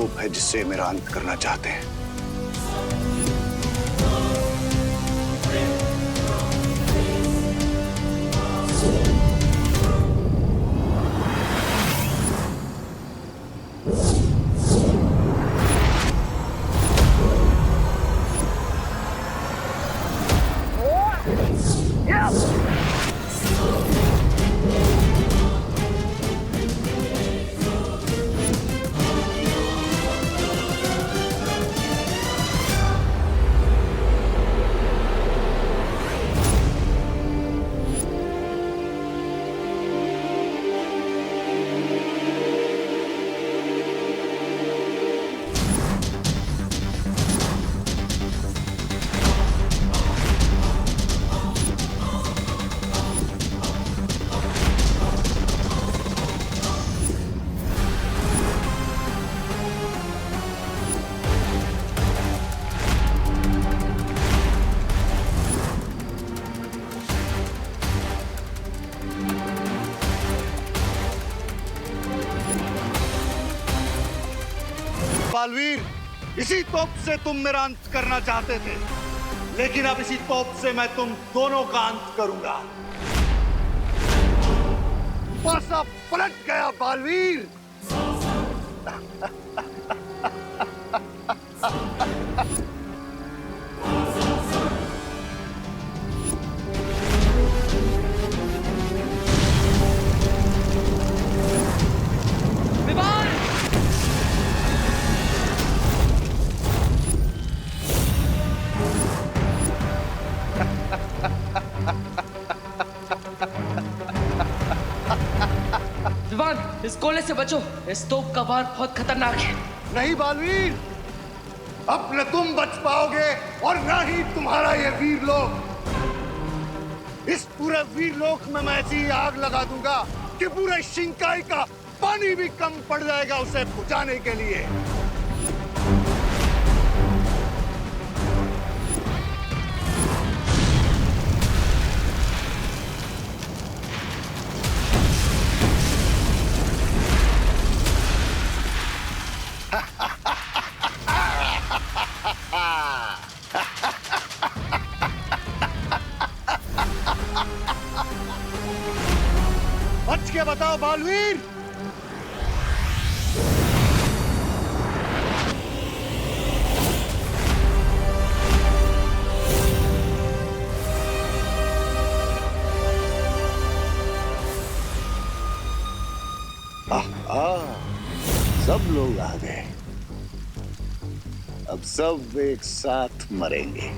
तोप है जिससे मेरा अंत करना चाहते हैं। बालवीर, इसी तोप से तुम मेरा अंत करना चाहते थे, लेकिन अब इसी तोप से मैं तुम दोनों का अंत करूंगा। पासा पलट गया बालवीर। इस गोले से बचो, इस तोप का वार बहुत खतरनाक है। नहीं बालवीर, अब न तुम बच पाओगे और न ही तुम्हारा ये वीर लोक। इस पूरे वीर लोक में मैं ऐसी आग लगा दूंगा कि पूरे शिंकाई का पानी भी कम पड़ जाएगा उसे बुझाने के लिए। बच के बताओ बालवीर। सब लोग आ गए, अब सब एक साथ मरेंगे।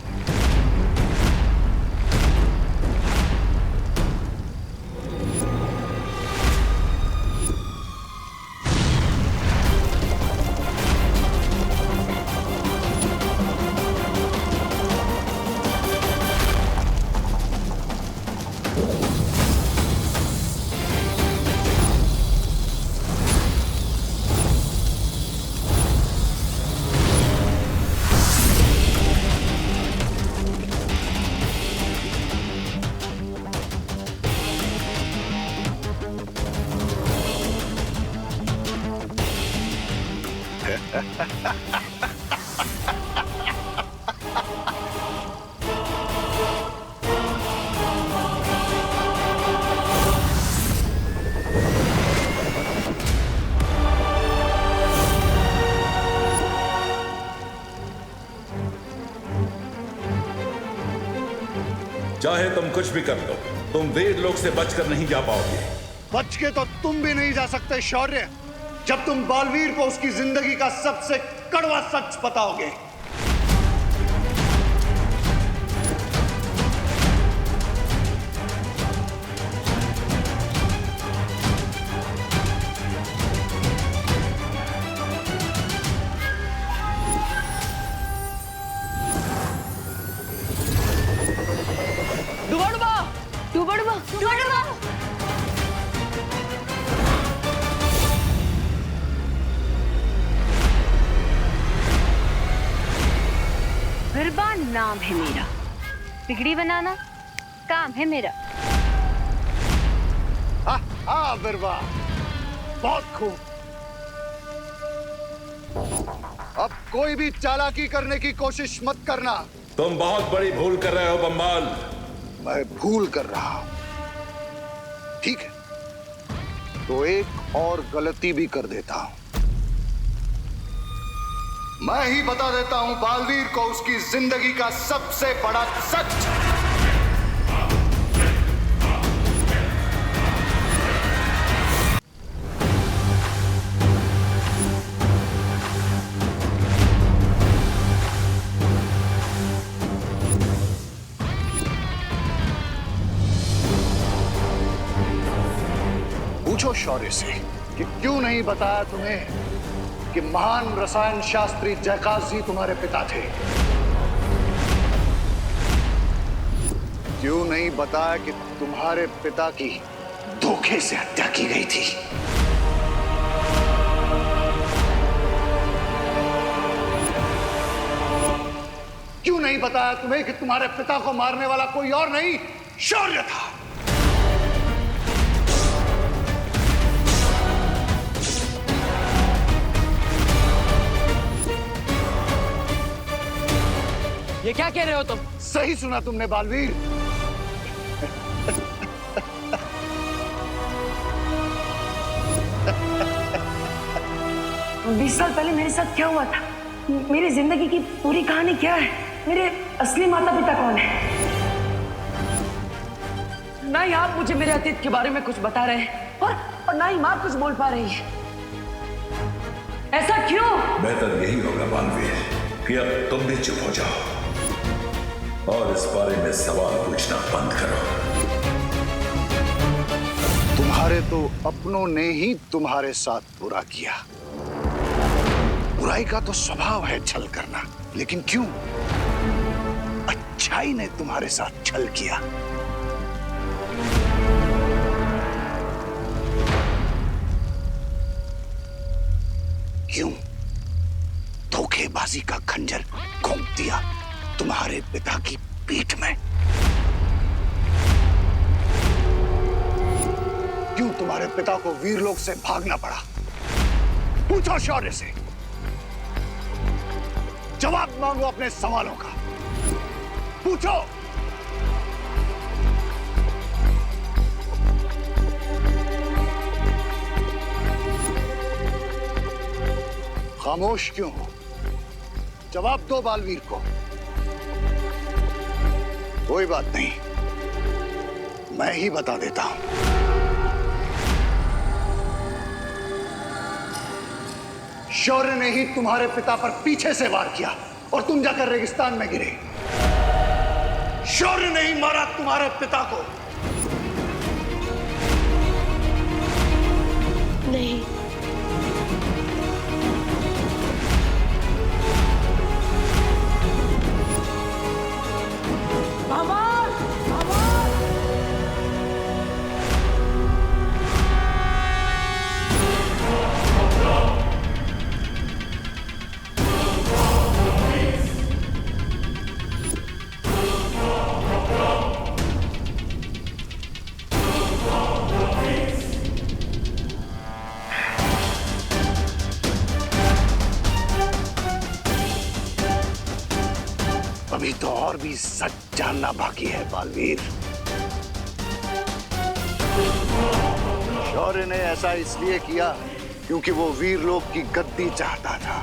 चाहे तुम कुछ भी कर लो, तुम वीर लोक से बचकर नहीं जा पाओगे। बच के तो तुम भी नहीं जा सकते शौर्य, जब तुम बालवीर को उसकी जिंदगी का सबसे कड़वा सच बताओगे। नाम है मेरा, बिगड़ी बनाना काम है मेरा। हाँ बिरबा, बहुत खूब। अब कोई भी चालाकी करने की कोशिश मत करना। तुम बहुत बड़ी भूल कर रहे हो बम्बाल। मैं भूल कर रहा हूं, ठीक है? तो एक और गलती भी कर देता हूं। मैं ही बता देता हूं बालवीर को उसकी जिंदगी का सबसे बड़ा सच। पूछो शौर्य से कि क्यों नहीं बताया तुम्हें कि महान रसायन शास्त्री जयकाश जी तुम्हारे पिता थे। क्यों नहीं बताया कि तुम्हारे पिता की धोखे से हत्या की गई थी। क्यों नहीं बताया तुम्हें कि तुम्हारे पिता को मारने वाला कोई और नहीं, शौर्य था। ये क्या कह रहे हो तुम? सही सुना तुमने बालवीर। 20 साल पहले मेरे साथ क्या हुआ था? मेरी जिंदगी की पूरी कहानी क्या है? मेरे असली माता पिता कौन है? ना ही आप मुझे मेरे अतीत के बारे में कुछ बता रहे हैं और ना ही माँ कुछ बोल पा रही है। ऐसा क्यों? बेहतर यही होगा बालवीर कि अब तुम भी चुप हो जाओ और इस बारे में सवाल पूछना बंद करो। तुम्हारे तो अपनों ने ही तुम्हारे साथ बुरा किया। बुराई का तो स्वभाव है छल करना, लेकिन क्यों अच्छाई ने तुम्हारे साथ छल किया? क्यों धोखेबाजी का खंजर घोंप दिया तुम्हारे पिता की पीठ में? क्यों तुम्हारे पिता को वीरलोक से भागना पड़ा? पूछो शौर्य से, जवाब मांगो अपने सवालों का। पूछो। खामोश क्यों हो? जवाब दो बालवीर को। कोई बात नहीं, मैं ही बता देता हूं। शौर्य ने ही तुम्हारे पिता पर पीछे से वार किया और तुम जाकर रेगिस्तान में गिरे। शौर्य ने ही मारा तुम्हारे पिता को। नहीं, अभी तो और भी सच जानना बाकी है बालवीर। शौर्य ने ऐसा इसलिए किया क्योंकि वो वीरलोक की गद्दी चाहता था।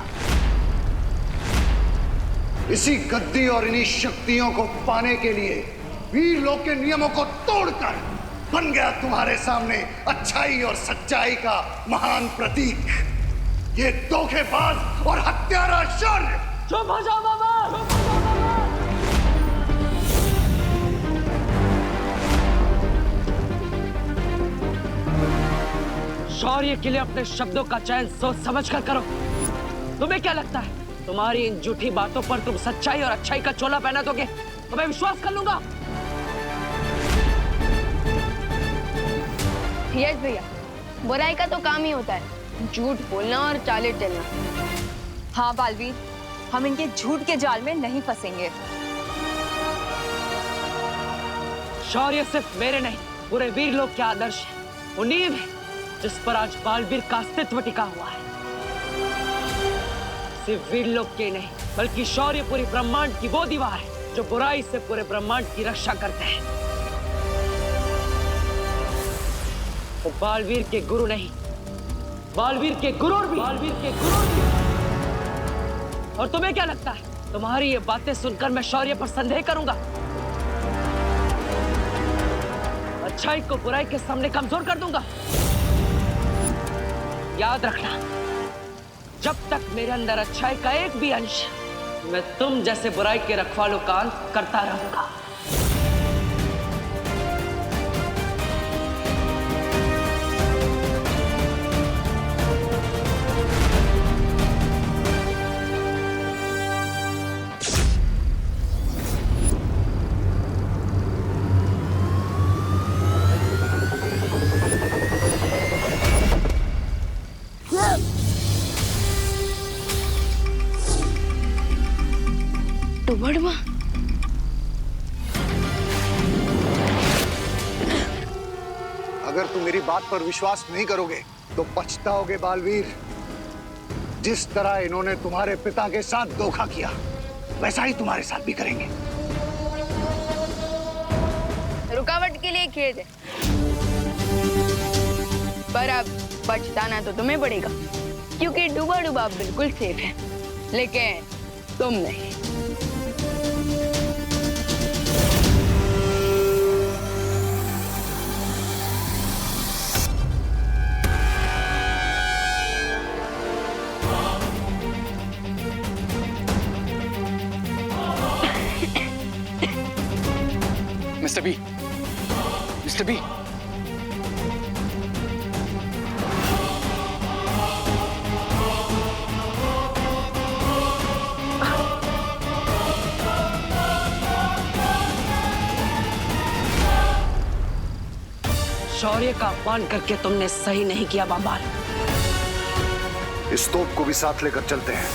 इसी गद्दी और इन्हीं शक्तियों को पाने के लिए वीरलोक के नियमों को तोड़कर बन गया तुम्हारे सामने अच्छाई और सच्चाई का महान प्रतीक, ये धोखेबाज और हत्यारा शौर्य। चुप हो जाओ बाबा। शौर्य के लिए अपने शब्दों का चयन सोच समझ कर करो। तुम्हें क्या लगता है तुम्हारी इन झूठी बातों पर तुम सच्चाई और अच्छाई का चोला पहना दोगे तो मैं विश्वास कर लूंगा? यस भैया, बुराई का तो काम ही होता है झूठ बोलना और चाले चलना। हाँ बालवीर, हम इनके झूठ के जाल में नहीं फंसेंगे। शौर्य सिर्फ मेरे नहीं पूरे वीरलोक के आदर्श है, वो नींव है जिस पर आज बालवीर का अस्तित्व टिका हुआ है। सिर्फ वीर लोग के नहीं बल्कि शौर्य पूरी ब्रह्मांड की वो दीवार है जो बुराई से पूरे ब्रह्मांड की रक्षा करते हैं। वो बालवीर के गुरु नहीं, बालवीर के गुरूर भी। और तुम्हें क्या लगता है तुम्हारी ये बातें सुनकर मैं शौर्य पर संदेह करूंगा? अच्छाई को बुराई के सामने कमजोर कर दूंगा? याद रखना, जब तक मेरे अंदर अच्छाई का एक भी अंश, मैं तुम जैसे बुराई के रखवालों का अंत करता रहूंगा। डुबड़वा, अगर तुम मेरी बात पर विश्वास नहीं करोगे तो पछताओगे बालवीर। जिस तरह इन्होंने तुम्हारे पिता के साथ धोखा किया वैसा ही तुम्हारे साथ भी करेंगे। रुकावट के लिए खेद है, पर अब पछताना तो तुम्हें पड़ेगा, क्योंकि डूबा डूबा बिल्कुल सेफ है, लेकिन तुम नहीं। मिस्टर बी, मिस्टर बी, शौर्य का अपमान करके तुमने सही नहीं किया बाबाल। इस तोप को भी साथ लेकर चलते हैं।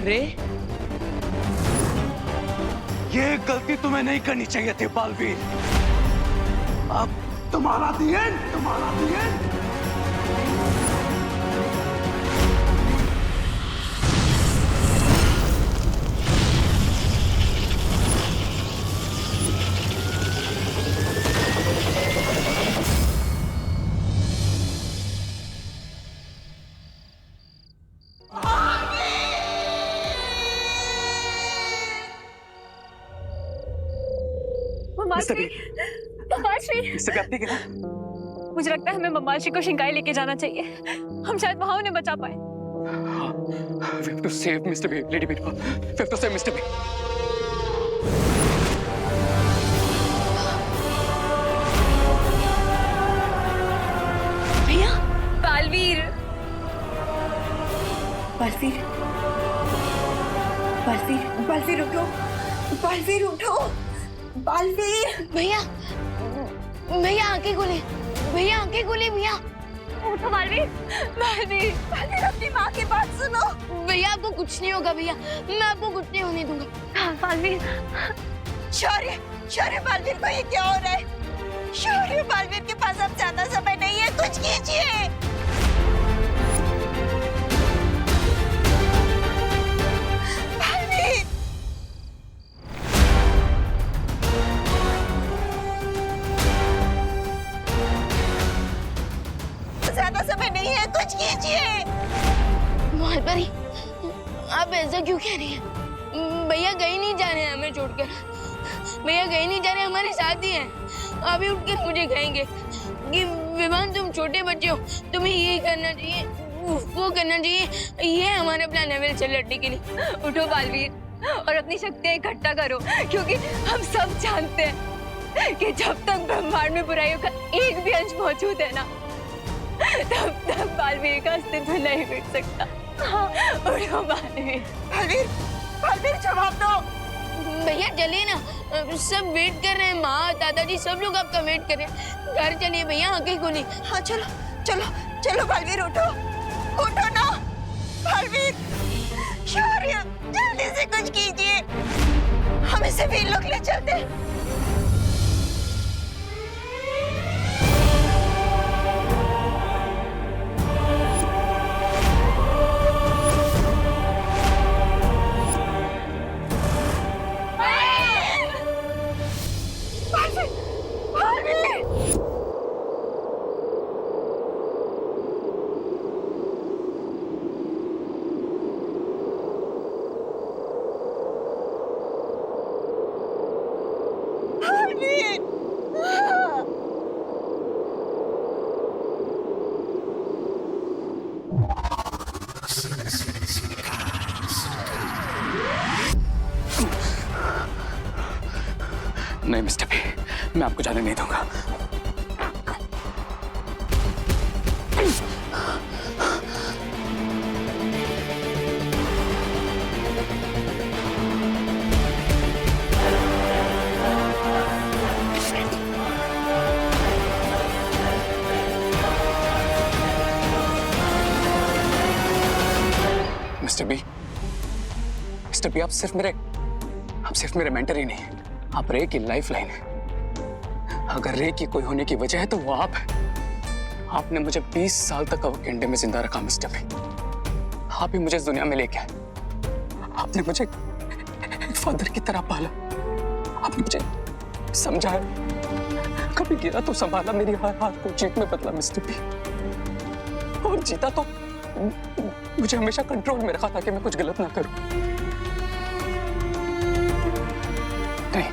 रे, ये गलती तुम्हें नहीं करनी चाहिए थी बालवीर। अब तुम्हारा दी एंड। ममाश्री, मिस्टर बी, आप ठीक है? मुझे लगता है हमें ममाश्री को शिंकाई लेके जाना चाहिए। हम शायद वहां उन्हें बचा पाए। We have to save Mr. B, Lady B. We have to save Mr. B. भैया, बालवीर, बालवीर, बालवीर, बालवीर उठो, बालवीर उठो, बालवीर। भैया, भैया आंखें खोले, भैया आंखें खोले, भैया। उठो बालवीर, बालवीर, बालवीर अपनी माँ की बात सुनो। भैया आपको कुछ नहीं होगा भैया, मैं आपको कुछ नहीं होने दूंगा। हाँ, बालवीर, शौर्य, शौर्य, बालवीर को ये क्या हो रहा है? शौर्य, बालवीर के पास अब ज्यादा समय नहीं है, कुछ कीजिए। बालवीर, ज्यादा समय नहीं है, कुछ कीजिए। मालपरी, आप ऐसा क्यों कह रही हैं? भैया कहीं नहीं जा रहे हैं हमें छोड़कर, भैया कहीं नहीं जा रहे, हमारे साथ ही हैं। अभी उठकर मुझे कहेंगे कि विमान तुम छोटे बच्चे हो, तुम्हें ये करना चाहिए, वो करना चाहिए, ये हमारा प्लान है वेल से लड़ने के लिए। उठो बालवीर और अपनी शक्तियां इकट्ठा करो, क्योंकि हम सब जानते हैं कि जब तक ब्रह्मांड में बुराइयों का एक भी अंश मौजूद है ना, तब तक बालवीर का अस्तित्व नहीं मिट सकता। उठो बालवीर, बालवीर, बालवीर, जवाब दो। भैया चलिए ना, सब वेट कर रहे हैं, माँ दादाजी सब लोग आपका वेट कर रहे हैं। घर चलिए भैया, आंखें खोलिए। हाँ चलो, चलो, चलो बालवीर, उठो, उठो ना बालवीर। शौर्य, जल्दी से कुछ कीजिए, हम इसे वीर लोग ले चलते हैं। नहीं मिस्टर बी, मैं आपको जाने नहीं दूंगा। मिस्टर बी, आप सिर्फ मेरे मेंटर ही नहीं, आप रे की लाइफ लाइन है। अगर रे की कोई होने की वजह है तो वो आप है। आपने मुझे 20 साल तक अवकेंडे में जिंदा रखा मिस्टर बी। आप ही मुझे इस दुनिया में लेके आए। आपने मुझे एक फादर की तरह पाला। आपने मुझे समझाया, कभी गिरा तो संभाला, मेरी हर हाथ को जीत में बदला मिस्टर बी। और जीता तो मुझे हमेशा कंट्रोल में रखा ताकि मैं कुछ गलत ना करूं। नहीं,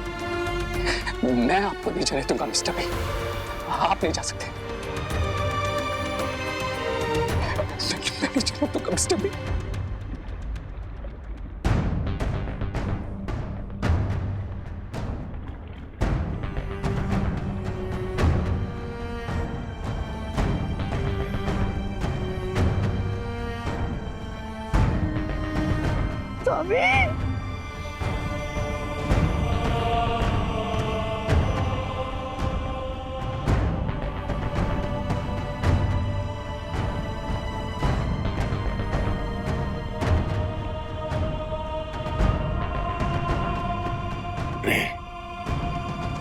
मैं आपको नहीं जाने दूंगा मिस्टर बी। आप नहीं जा सकते। मैं नहीं जाने दूंगा मिस्टर बी।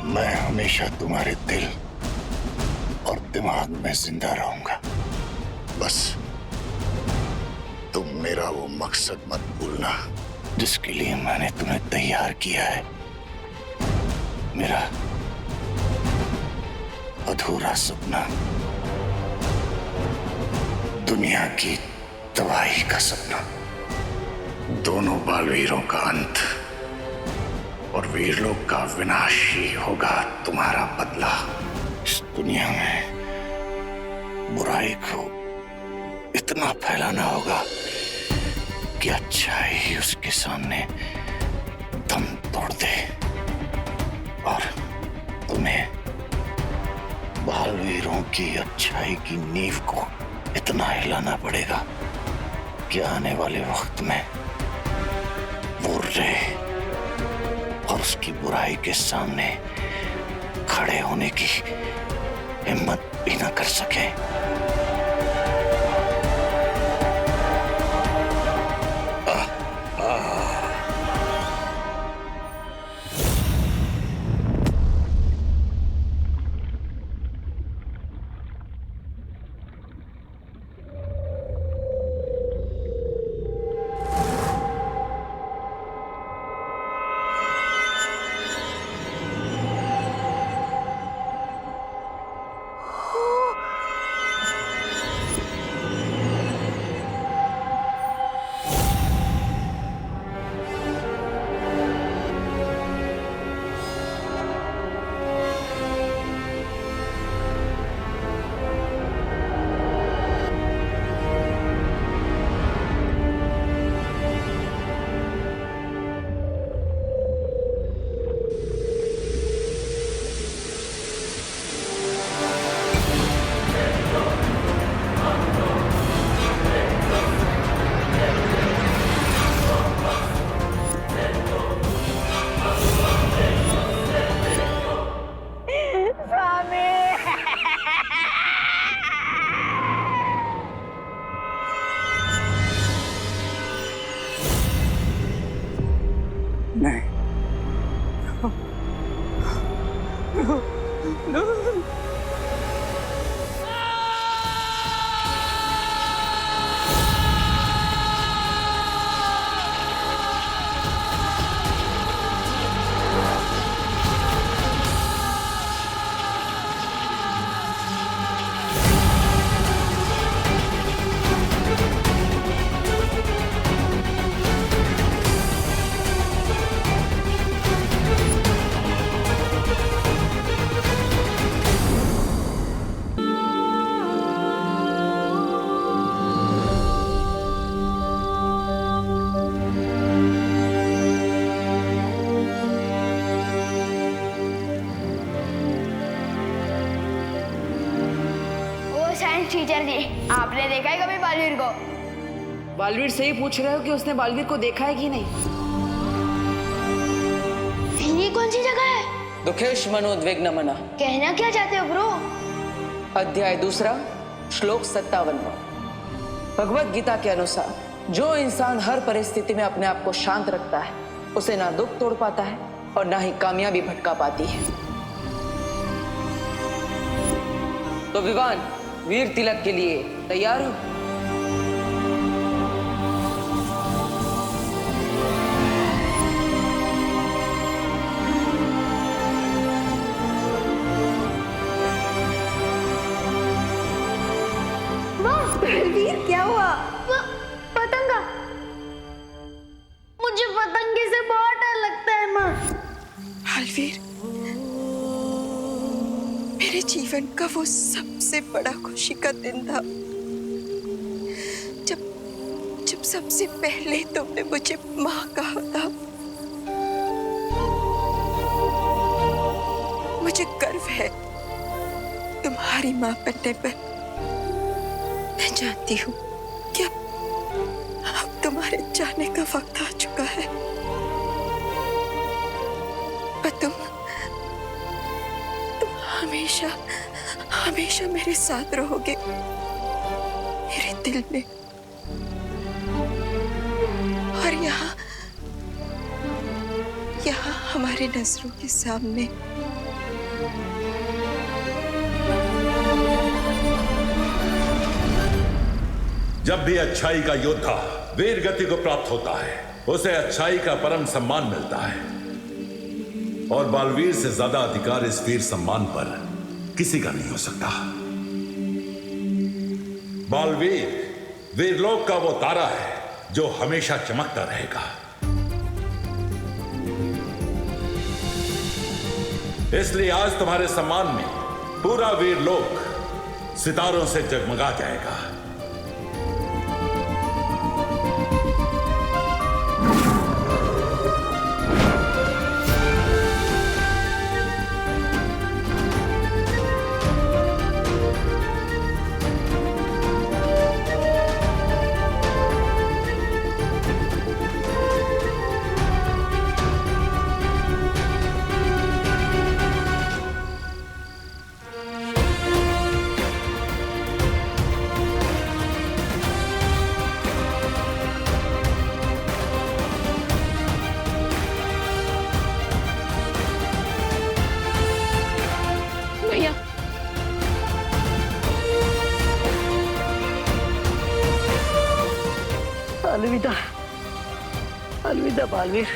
मैं हमेशा तुम्हारे दिल और दिमाग में जिंदा रहूंगा। बस तुम मेरा वो मकसद मत भूलना जिसके लिए मैंने तुम्हें तैयार किया है। मेरा अधूरा सपना, दुनिया की तबाही का सपना, दोनों बालवीरों का अंत और वीरलोक का विनाश ही होगा तुम्हारा बदला। इस दुनिया में बुराई को इतना फैलाना होगा कि अच्छाई उसके सामने दम तोड़ दे, और तुम्हें बालवीरों की अच्छाई की नींव को इतना हिलाना पड़ेगा कि आने वाले वक्त में वो रे और उसकी बुराई के सामने खड़े होने की हिम्मत भी ना कर सके। आपने देखा है कभी बालवीर को? बालवीर से ही पूछ रहे हो कि उसने बालवीर को देखा है कि नहीं? ये कौन सी जगह है? दुखेश मनोद्विग्न मना। कहना क्या चाहते हो ब्रो? अध्याय 2 श्लोक 57। भगवत गीता के अनुसार जो इंसान हर परिस्थिति में अपने आप को शांत रखता है उसे ना दुख तोड़ पाता है और ना ही कामयाबी भटका पाती है। तो विवान वीर तिलक के लिए तैयार हो? वीर क्या हुआ? पतंगा। मुझे पतंगे से बहुत डर लगता है माँ। बालवीर, मेरे जीवन का वो सबसे बड़ा खुशी का दिन था जब सबसे पहले तुमने मुझे माँ कहा था। मुझे गर्व है तुम्हारी माँ बनने पर। मैं जानती हूँ कि अब तुम्हारे जाने का वक्त आ चुका है, पर तुम हमेशा हमेशा मेरे साथ रहोगे, मेरे दिल में। और यहाँ हमारे नजरों के सामने। जब भी अच्छाई का योद्धा वीर गति को प्राप्त होता है उसे अच्छाई का परम सम्मान मिलता है, और बालवीर से ज्यादा अधिकार इस वीर सम्मान पर किसी का नहीं हो सकता। बालवीर वीरलोक का वो तारा है जो हमेशा चमकता रहेगा। इसलिए आज तुम्हारे सम्मान में पूरा वीरलोक सितारों से जगमगा जाएगा। अलविदा, अलविदा बालवीर।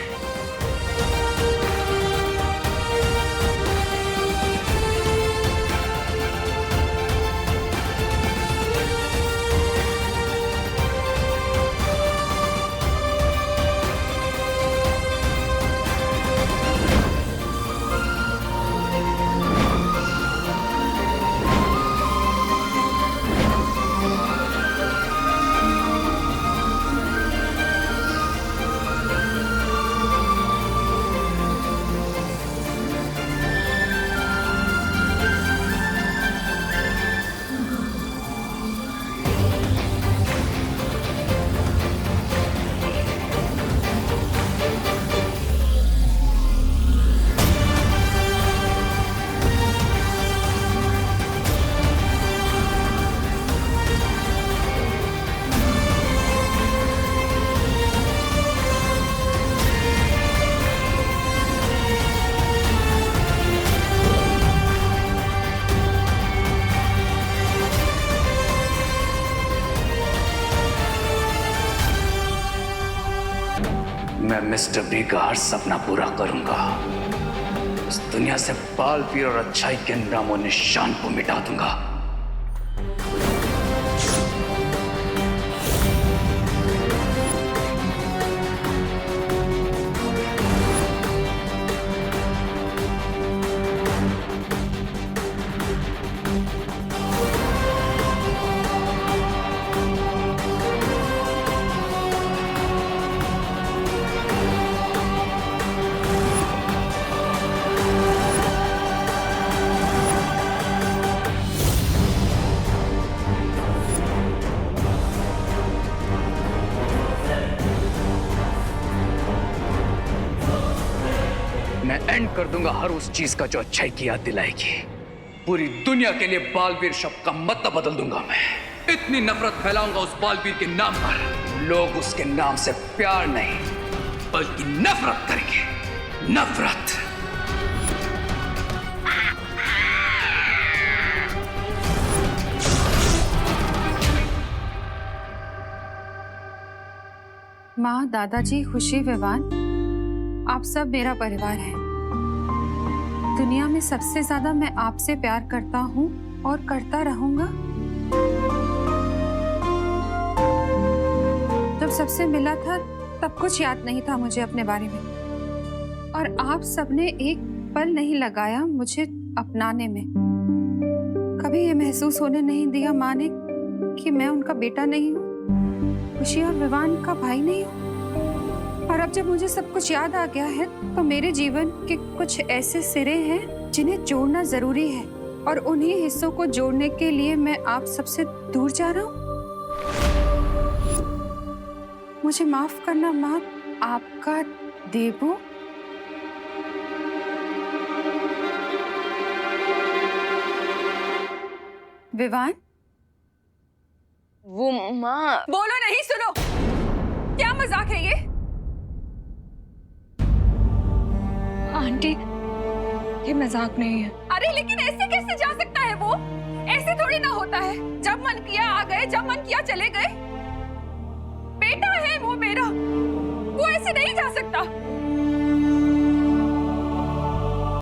मैं मिस्टर बी का हर सपना पूरा करूंगा। इस दुनिया से बालवीर और अच्छाई के नामो निशान को मिटा दूंगा। एंड कर दूंगा हर उस चीज का जो अच्छाई की याद दिलाएगी। पूरी दुनिया के लिए बालवीर शब्द का मतलब बदल दूंगा मैं। इतनी नफरत फैलाऊंगा उस बालवीर के नाम पर, लोग उसके नाम से प्यार नहीं बल्कि नफरत करेंगे। नफरत। माँ, दादाजी, खुशी, विवान, आप सब मेरा परिवार है। दुनिया में सबसे ज्यादा मैं आपसे प्यार करता हूँ और करता रहूंगा। जब सबसे मिला था तब कुछ याद नहीं था मुझे अपने बारे में, और आप सबने एक पल नहीं लगाया मुझे अपनाने में। कभी ये महसूस होने नहीं दिया माँ ने कि मैं उनका बेटा नहीं हूँ, खुशी और विवान का भाई नहीं हूँ। और अब जब मुझे सब कुछ याद आ गया है तो मेरे जीवन के कुछ ऐसे सिरे हैं जिन्हें जोड़ना जरूरी है, और उन्हीं हिस्सों को जोड़ने के लिए मैं आप सबसे दूर जा रहा हूँ। मुझे माफ करना माँ, आपका देबू। विवान, वो माँ। बोलो नहीं, सुनो। क्या मजाक है ये? आंटी, ये मजाक नहीं है। अरे लेकिन ऐसे कैसे जा सकता है वो? ऐसे थोड़ी ना होता है। जब मन किया आ गए, जब मन किया चले गए। बेटा है वो मेरा, वो ऐसे नहीं जा सकता।